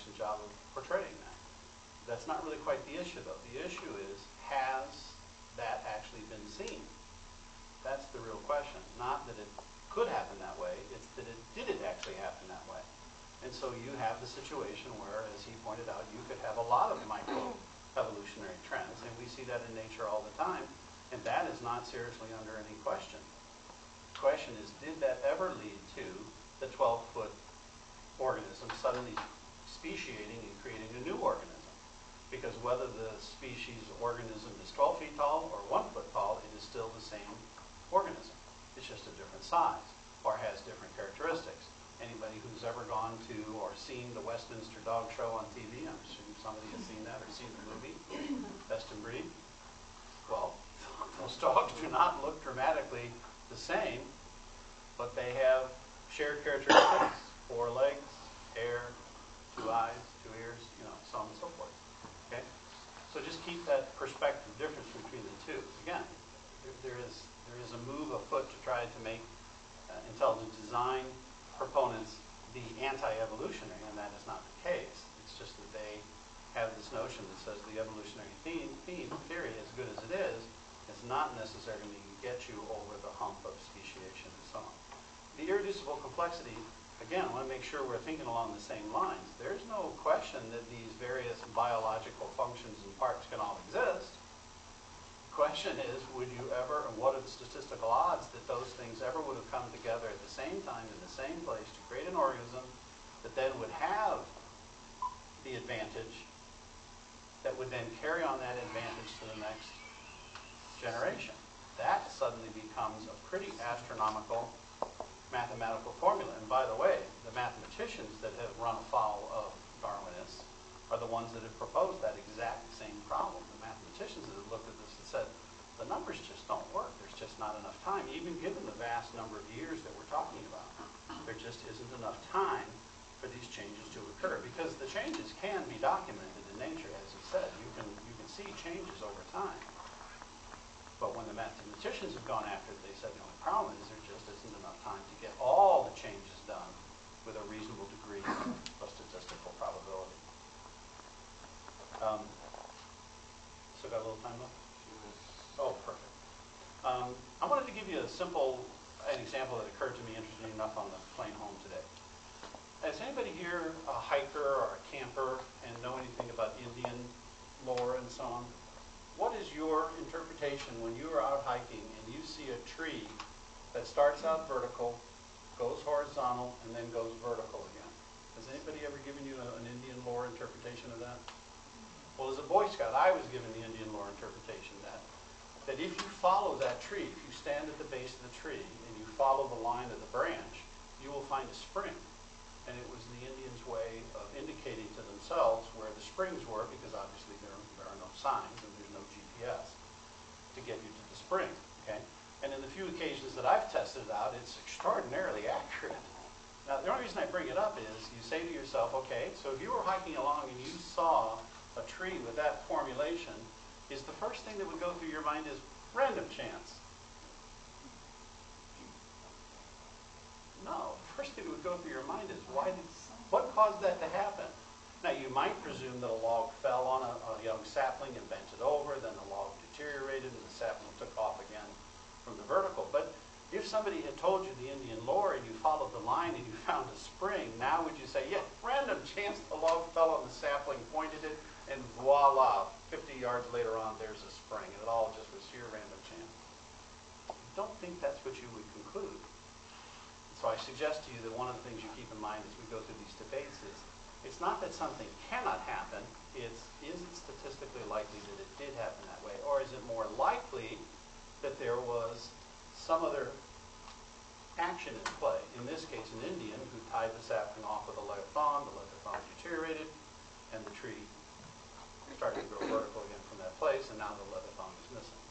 excellent job of portraying that. That's not really quite the issue, though. The issue is, has that actually been seen? That's the real question. Not that it could happen that way, it's that did it actually happen that way? And so you have the situation where, as he pointed out, you could have a lot of microevolutionary trends, and we see that in nature all the time, and that is not seriously under any question. The question is, did that ever lead to the 12-foot organism suddenly speciating and creating a new organism? Because whether the species organism is 12 feet tall or 1 foot tall, it is still the same organism. It's just a different size or has different characteristics. Anybody who's ever gone to or seen the Westminster Dog Show on TV, I'm assuming somebody has seen that or seen the movie, Best in Breed. Well, those dogs do not look dramatically the same, but they have shared characteristics: 4 legs, hair, 2 eyes, 2 ears, so on and so forth. Okay? So just keep that perspective difference between the two. Again, there is a move afoot to try to make intelligent design proponents be anti-evolutionary, and that is not the case. It's just that they have this notion that says the evolutionary theory, as good as it is not necessarily going to get you over the hump of speciation and so on. The irreducible complexity, again, I want to make sure we're thinking along the same lines. There's no question that these various biological functions and parts can all exist. The question is, would you ever, and what are the statistical odds that those things ever would have come together at the same time in the same place to create an organism that then would have the advantage, that would then carry on that advantage to the next generation? That suddenly becomes a pretty astronomical mathematical formula. And by the way, the mathematicians that have run afoul of Darwinists are the ones that have proposed that exact same problem. The mathematicians that have looked at this and said, the numbers just don't work. There's just not enough time, even given the vast number of years that we're talking about. There just isn't enough time for these changes to occur, because the changes can be documented in nature, as you said. You can see changes over time. But when the mathematicians have gone after it, they said the only problem is there just isn't enough time to get all the changes done with a reasonable degree of statistical probability. So got a little time left? Oh, perfect. I wanted to give you an example that occurred to me, interesting enough, on the plane home today. Is anybody here a hiker or a camper and know anything about Indian lore and so on? What is your interpretation when you are out hiking and you see a tree that starts out vertical, goes horizontal, and then goes vertical again? Has anybody ever given you an Indian lore interpretation of that? Well, as a Boy Scout, I was given the Indian lore interpretation that if you follow that tree, if you stand at the base of the tree and you follow the line of the branch, you will find a spring. And it was the Indians' way of indicating to themselves where the springs were, because obviously there are no signs and there's no GPS to get you to the spring. Okay? And in the few occasions that I've tested it out, it's extraordinarily accurate. Now, the only reason I bring it up is you say to yourself, okay, so if you were hiking along and you saw a tree with that formulation, is the first thing that would go through your mind is random chance? No. The first thing that would go through your mind is what caused that to happen? Now, you might presume that a log fell on a young sapling and bent it over, then the log deteriorated and the sapling took off again from the vertical. But if somebody had told you the Indian lore and you followed the line and you found a spring, now would you say, yeah, random chance the log fell on the sapling, pointed it, and voila, 50 yards later on, there's a spring, and it all just was sheer random chance? I don't think that's what you would conclude. So I suggest to you that one of the things you keep in mind as we go through these debates is, it's not that something cannot happen, is it statistically likely that it did happen that way, or is it more likely that there was some other action in play? In this case, an Indian who tied the sapling off with a leather thong, the leather thong deteriorated, and the tree started to grow vertical again from that place, and now the leather thong is missing.